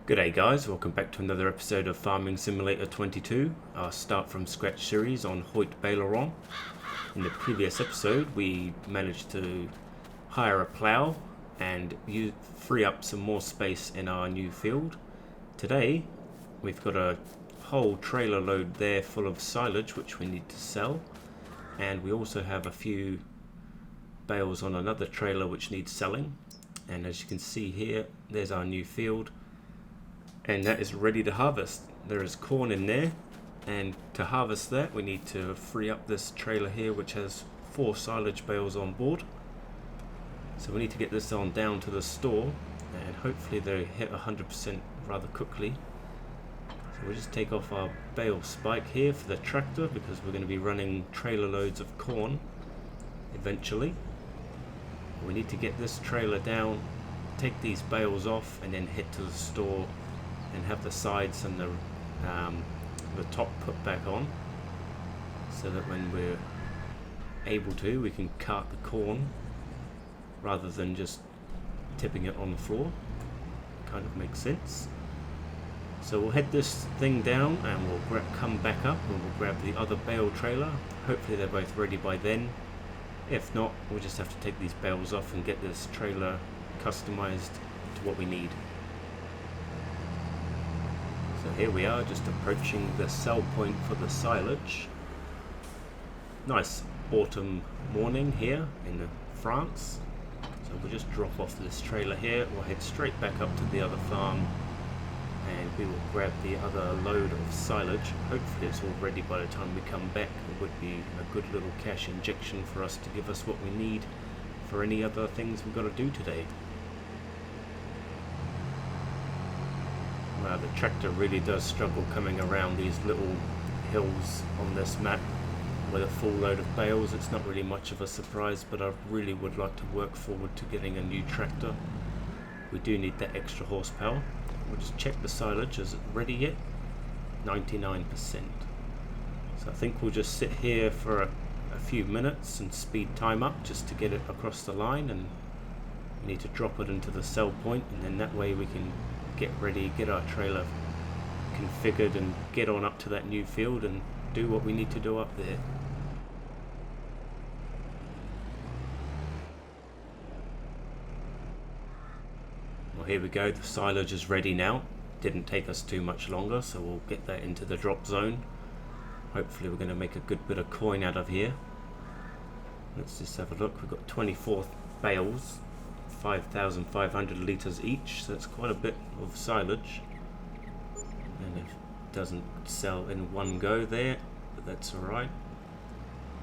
G'day guys, welcome back to another episode of Farming Simulator 22, our start from scratch series on Haut-Beyleron. In the previous episode we managed to hire a plough and free up some more space in our new field. Today we've got a whole trailer load there full of silage which we need to sell, and we also have a few bales on another trailer which needs selling. And as you can see here, there's our new field, and that is ready to harvest. There is corn in there, and to harvest that we need to free up this trailer here which has 4 silage bales on board. So we need to get this on down to the store, and hopefully they hit 100% rather quickly. So we'll just take off our bale spike here for the tractor because we're going to be running trailer loads of corn eventually. We need to get this trailer down, take these bales off, and then head to the store and have the sides and the top put back on, so that when we're able to, we can cart the corn rather than just tipping it on the floor. Kind of makes sense. So we'll head this thing down and we'll come back up and we'll grab the other bale trailer. Hopefully they're both ready by then. If not, we'll just have to take these bales off and get this trailer customized to what we need. So here we are, just approaching the sell point for the silage. Nice autumn morning here in France. So we'll just drop off this trailer here, we'll head straight back up to the other farm, and we will grab the other load of silage. Hopefully it's all ready by the time we come back. It would be a good little cash injection for us to give us what we need for any other things we've got to do today. Wow, the tractor really does struggle coming around these little hills on this map with a full load of bales. It's not really much of a surprise, but I really would like to work forward to getting a new tractor. We do need that extra horsepower. We'll just check the silage. Is it ready yet? 99%. So I think we'll just sit here for a few minutes and speed time up just to get it across the line, and we need to drop it into the sell point, and then that way we can get ready, get our trailer configured and get on up to that new field and do what we need to do up there. Well, here we go, the silage is ready now. Didn't take us too much longer, so we'll get that into the drop zone. Hopefully we're going to make a good bit of coin out of here. Let's just have a look. We've got 24 bales, 5,500 litres each, so it's quite a bit of silage. And it doesn't sell in one go there, but that's alright.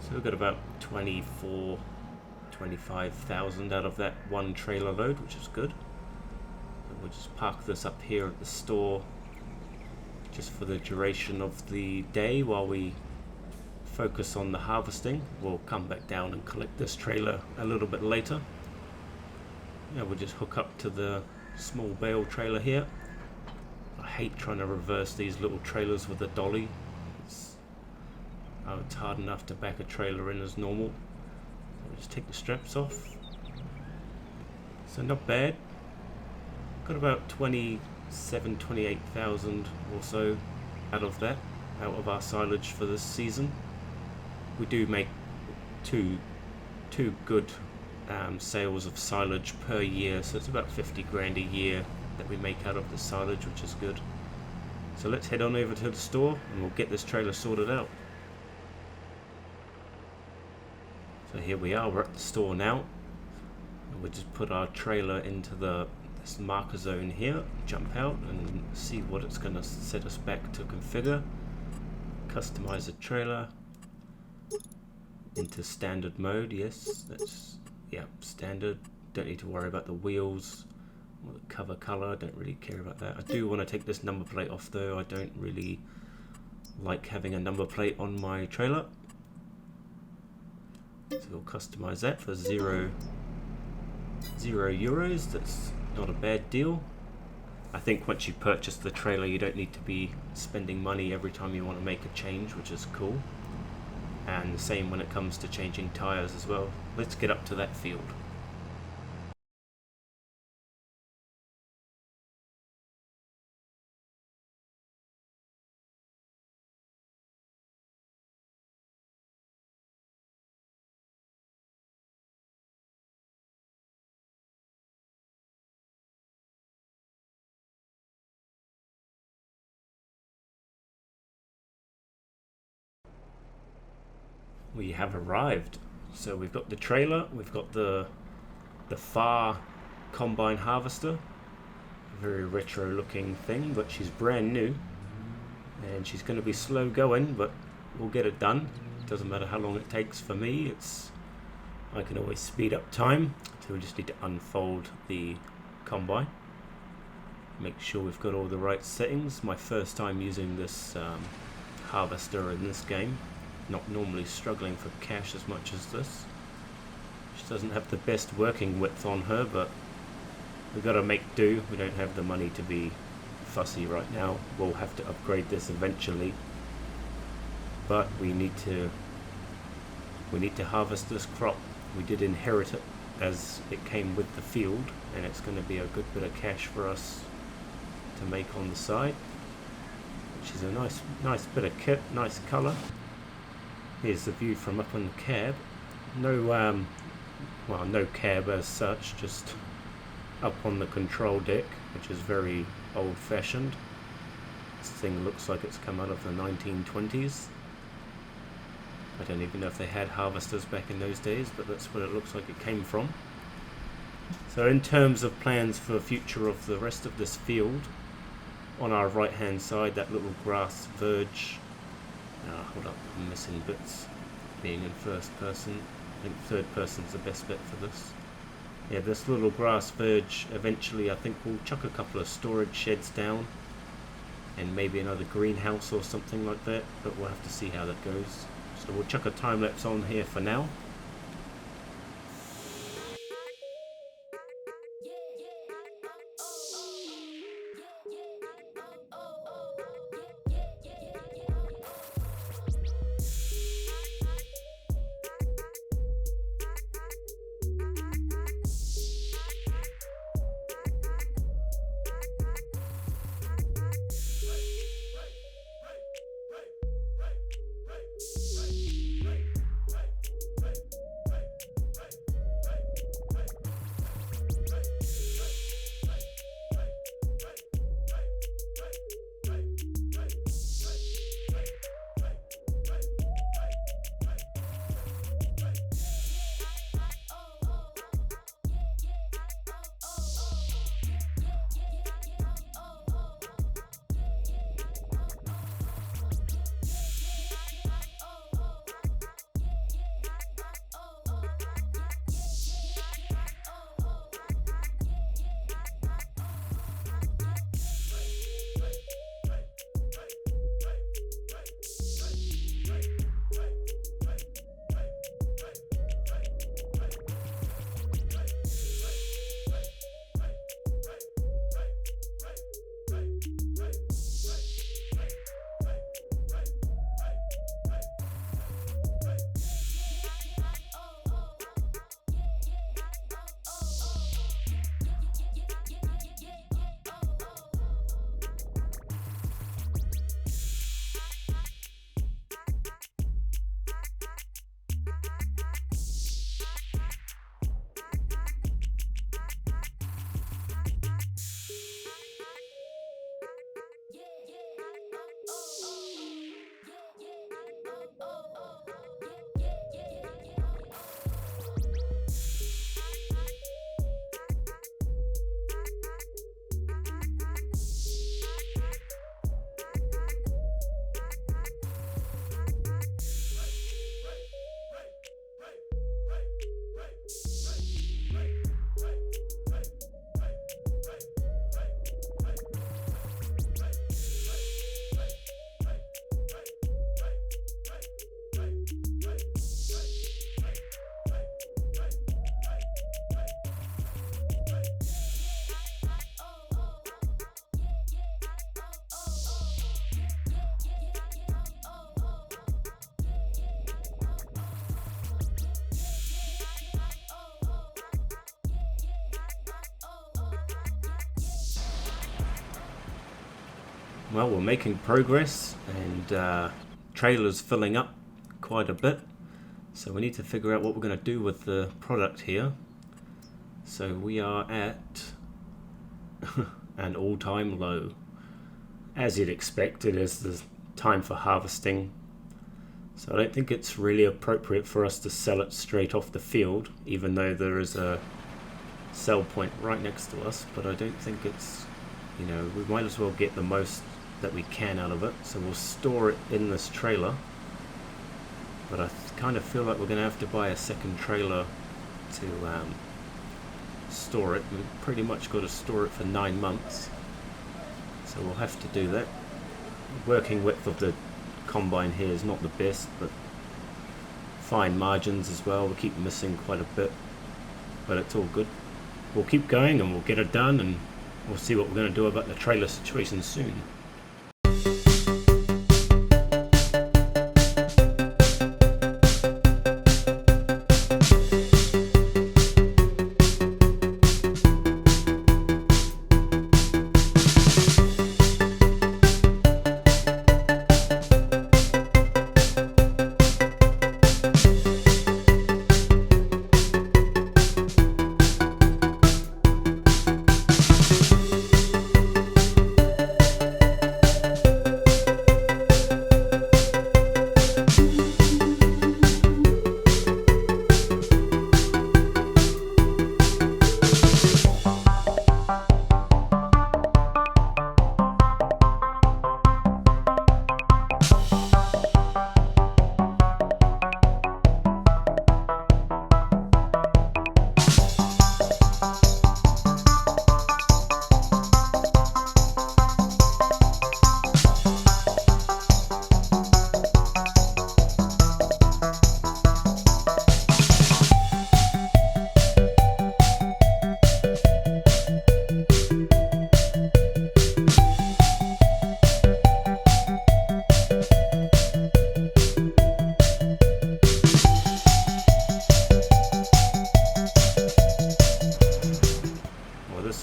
So we've got about 25,000 out of that one trailer load, which is good. So we'll just park this up here at the store just for the duration of the day while we focus on the harvesting. We'll come back down and collect this trailer a little bit later. Yeah, we'll just hook up to the small bale trailer here. I hate trying to reverse these little trailers with a dolly. It's hard enough to back a trailer in as normal. So we'll just take the straps off. So not bad. Got about 28,000 or so out of our silage for this season. We do make two good sales of silage per year, so it's about 50 grand a year that we make out of the silage, which is good. So let's head on over to the store and we'll get this trailer sorted out. So here we are, we're at the store now, and we'll just put our trailer into this marker zone here, jump out and see what it's going to set us back to configure. Customize the trailer into standard mode. Yes, that's standard. Don't need to worry about the wheels or the cover color. Don't really care about that. I do want to take this number plate off though. I don't really like having a number plate on my trailer, so we'll customize that for zero euros. That's not a bad deal. I think once you purchase the trailer you don't need to be spending money every time you want to make a change, which is cool. And the same when it comes to changing tires as well. Let's get up to that field. we have arrived. So we've got the trailer, we've got the far combine harvester, a very retro looking thing, but she's brand new and she's going to be slow going, but we'll get it done. It doesn't matter how long it takes for me. I can always speed up time. So we just need to unfold the combine, make sure we've got all the right settings. My first time using this harvester in this game, not normally struggling for cash as much as this. She doesn't have the best working width on her, but we've got to make do. We don't have the money to be fussy right now. We'll have to upgrade this eventually, but we need to harvest this crop. We did inherit it as it came with the field, and it's going to be a good bit of cash for us to make on the side, which is a nice bit of kit, nice colour. Here's the view from up in the cab. No cab as such, just up on the control deck, which is very old-fashioned. This thing looks like it's come out of the 1920s. I don't even know if they had harvesters back in those days, but that's what it looks like it came from. So in terms of plans for the future of the rest of this field, on our right hand side, that little grass verge, hold up, I'm missing bits being in first person. I think third person's the best bit for this. Yeah, this little grass verge, eventually I think we'll chuck a couple of storage sheds down and maybe another greenhouse or something like that, but we'll have to see how that goes. So we'll chuck a time lapse on here for now. Well, we're making progress, and trailer's filling up quite a bit, so we need to figure out what we're going to do with the product here. So we are at an all-time low. As you'd expect, it is the time for harvesting. So I don't think it's really appropriate for us to sell it straight off the field, even though there is a sell point right next to us. But I don't think it's, we might as well get the most that we can out of it. So we'll store it in this trailer. But I kind of feel like we're going to have to buy a second trailer to store it. We've pretty much got to store it for 9 months. So we'll have to do that. Working width of the combine here is not the best, but fine margins as well. We keep missing quite a bit, but it's all good. We'll keep going and we'll get it done, and we'll see what we're going to do about the trailer situation soon.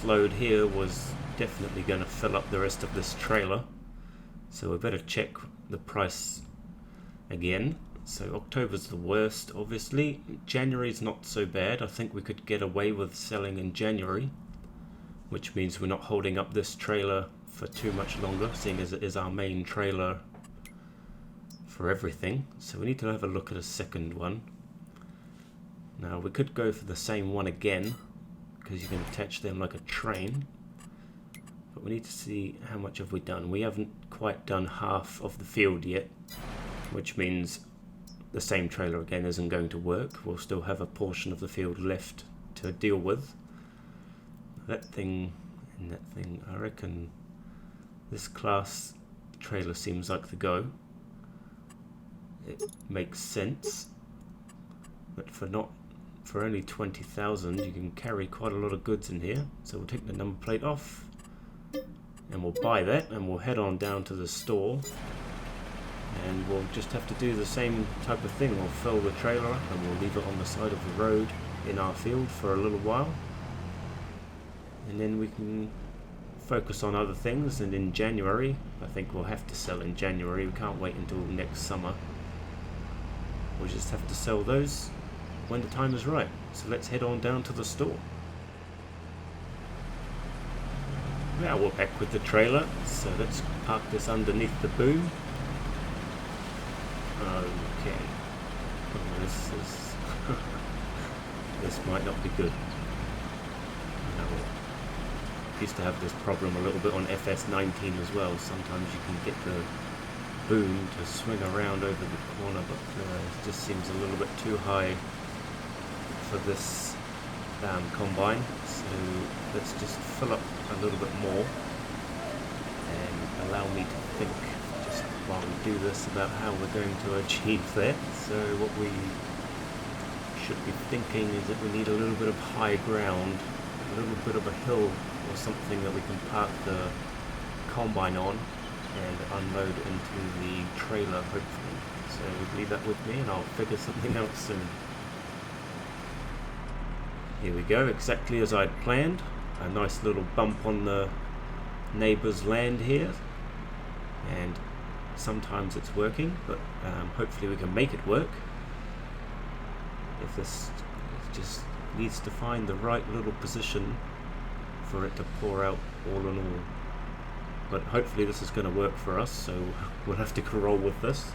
Load here was definitely going to fill up the rest of this trailer, so we better check the price again. So October's the worst, obviously. January's not so bad. I think we could get away with selling in January, which means we're not holding up this trailer for too much longer, seeing as it is our main trailer for everything. So we need to have a look at a second one. Now we could go for the same one again, because you can attach them like a train, but we need to see how much have we done. We haven't quite done half of the field yet, which means the same trailer again isn't going to work. We'll still have a portion of the field left to deal with. That thing and that thing, I reckon this class trailer seems like the go. It makes sense, but for only 20,000 you can carry quite a lot of goods in here. So we'll take the number plate off and we'll buy that, and we'll head on down to the store, and we'll just have to do the same type of thing. We'll fill the trailer up and we'll leave it on the side of the road in our field for a little while, and then we can focus on other things. And in January, I think we'll have to sell in January. We can't wait until next summer. We'll just have to sell those when the time is right. So let's head on down to the store. Now we're back with the trailer, so let's park this underneath the boom. Okay. Oh, this might not be good. No. Used to have this problem a little bit on FS19 as well. Sometimes you can get the boom to swing around over the corner, but it just seems a little bit too high for this combine. So let's just fill up a little bit more and allow me to think just while we do this about how we're going to achieve that. So what we should be thinking is that we need a little bit of high ground, a little bit of a hill or something that we can park the combine on and unload into the trailer, hopefully. So leave that with me and I'll figure something out soon. Here we go, exactly as I'd planned. A nice little bump on the neighbour's land here, and sometimes it's working, but hopefully we can make it work. If this just needs to find the right little position for it to pour out all in all. But hopefully this is going to work for us, so we'll have to roll with this.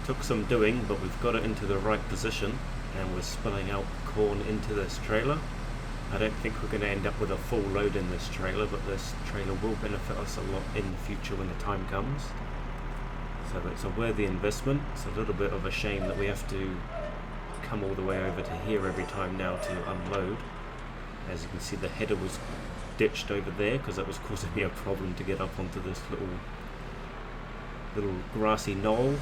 Took some doing, but we've got it into the right position, and we're spilling out corn into this trailer. I don't think we're going to end up with a full load in this trailer, but this trailer will benefit us a lot in the future when the time comes. So it's a worthy investment. It's a little bit of a shame that we have to come all the way over to here every time now to unload. As you can see, the header was ditched over there because that was causing me a problem to get up onto this little grassy knoll.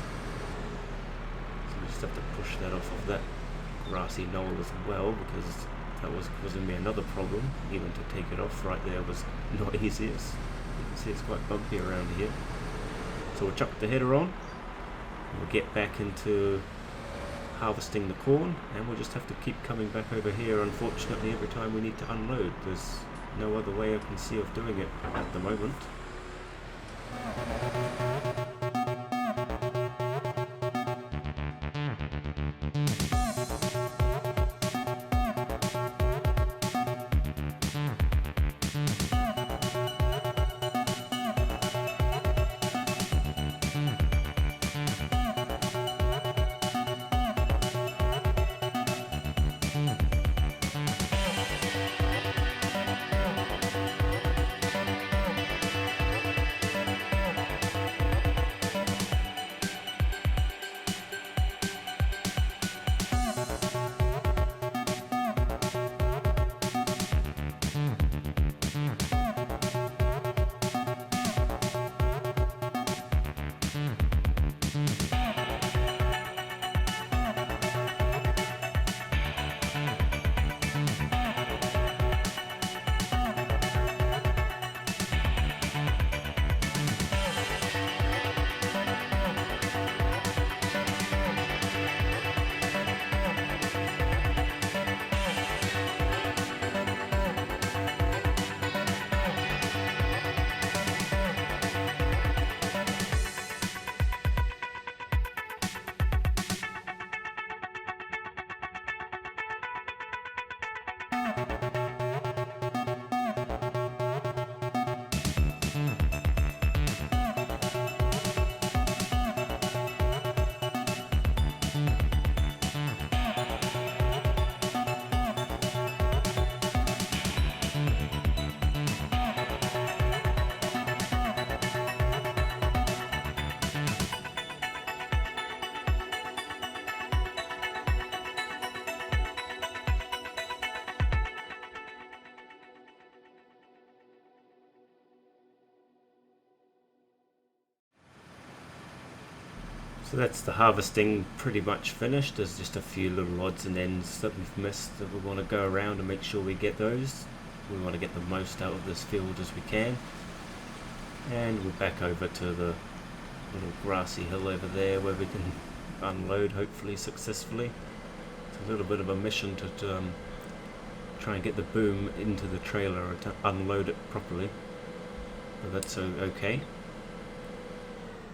So we just have to push that off of that grassy knoll as well, because that was causing me another problem. Even to take it off right there was not easy. You can see it's quite bumpy around here. So we'll chuck the header on, and we'll get back into harvesting the corn, and we'll just have to keep coming back over here, unfortunately, every time we need to unload. There's no other way I can see of doing it at the moment. So that's the harvesting pretty much finished. There's just a few little odds and ends that we've missed that we want to go around and make sure we get those. We want to get the most out of this field as we can. And we're back over to the little grassy hill over there where we can unload, hopefully successfully. It's a little bit of a mission to try and get the boom into the trailer to unload it properly, but that's okay.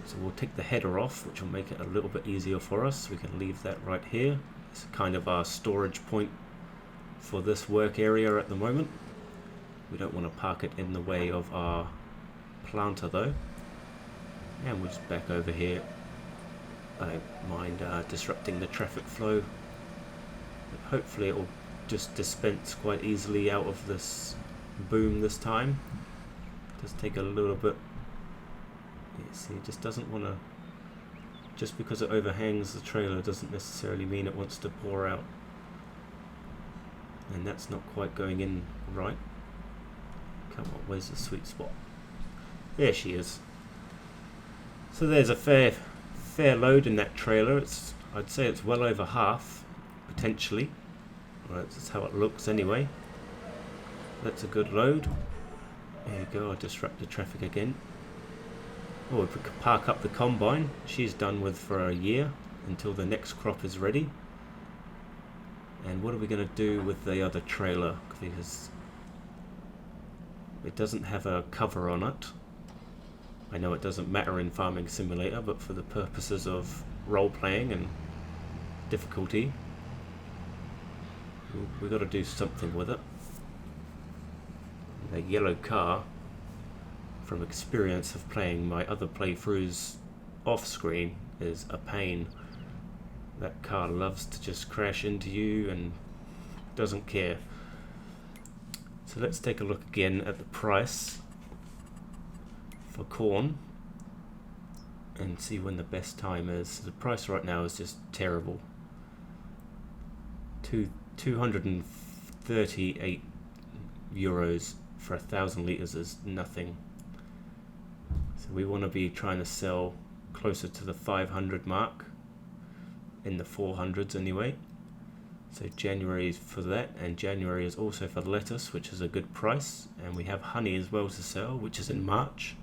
So we'll take the header off, which will make it a little bit easier for us. We can leave that right here. It's kind of our storage point for this work area at the moment. We don't want to park it in the way of our planter though. And we're just back over here. I don't mind disrupting the traffic flow, but hopefully it will just dispense quite easily out of this boom this time. Just take a little bit. You see, it just doesn't want to, just because it overhangs the trailer doesn't necessarily mean it wants to pour out. And that's not quite going in right. Come on, where's the sweet spot? There she is. So there's a fair load in that trailer. I'd say it's well over half, potentially. Right, that's how it looks anyway. That's a good load. There you go, I'll disrupt the traffic again. Oh, if we could park up the combine, she's done with for a year until the next crop is ready. And what are we going to do with the other trailer? Because it doesn't have a cover on it. I know it doesn't matter in Farming Simulator, but for the purposes of role-playing and difficulty, we've got to do something with it. The yellow car, from experience of playing my other playthroughs off screen, is a pain. That car loves to just crash into you and doesn't care. So let's take a look again at the price for corn and see when the best time is. So the price right now is just terrible. 238 euros for 1,000 litres is nothing. So we want to be trying to sell closer to the 500 mark, in the 400s anyway. So January is for that, and January is also for lettuce, which is a good price, and we have honey as well to sell, which is in March.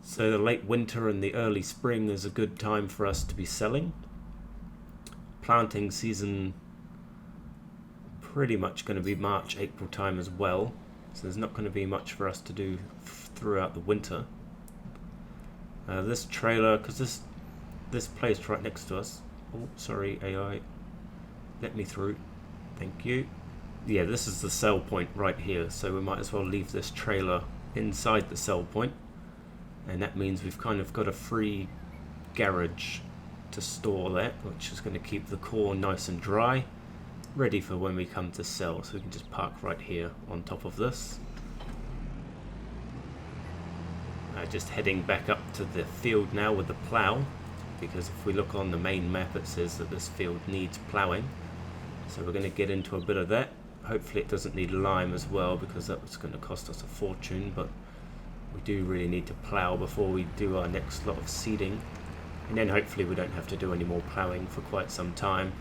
So the late winter and the early spring is a good time for us to be selling. Planting season pretty much going to be March, April time as well, so there's not going to be much for us to do throughout the winter. This trailer, because this place right next to us, oh sorry AI, let me through, thank you. Yeah, this is the sell point right here, so we might as well leave this trailer inside the sell point, and that means we've kind of got a free garage to store that, which is going to keep the corn nice and dry, ready for when we come to sell. So we can just park right here on top of this. Just heading back up to the field now with the plough, because if we look on the main map it says that this field needs ploughing, so we're going to get into a bit of that. Hopefully it doesn't need lime as well, because that was going to cost us a fortune, but we do really need to plough before we do our next lot of seeding, and then hopefully we don't have to do any more ploughing for quite some time,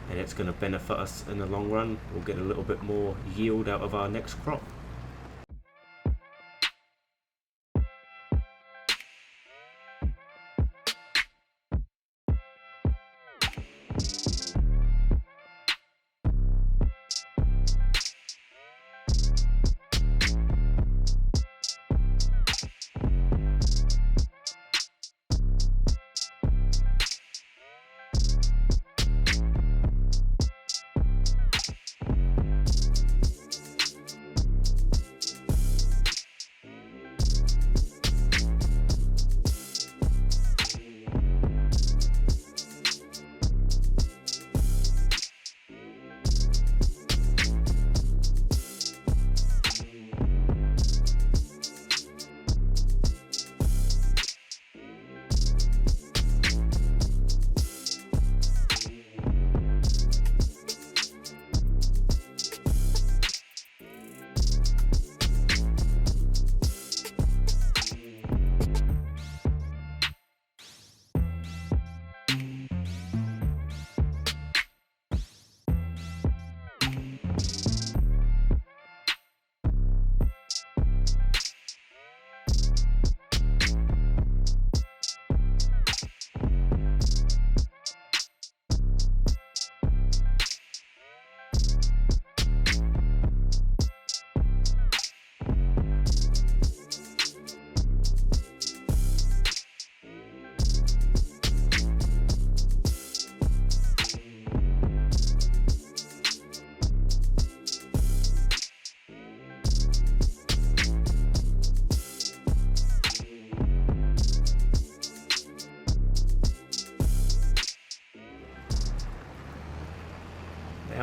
and it's going to benefit us in the long run. We'll get a little bit more yield out of our next crop.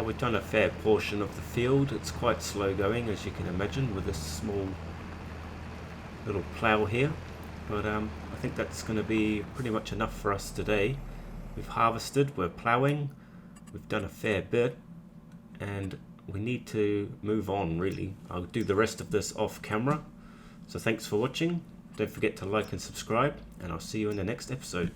We've done a fair portion of the field. It's quite slow going, as you can imagine, with this small little plough here, but I think that's going to be pretty much enough for us today. We've harvested, we're ploughing, we've done a fair bit, and we need to move on really. I'll do the rest of this off camera. So thanks for watching. Don't forget to like and subscribe, and I'll see you in the next episode.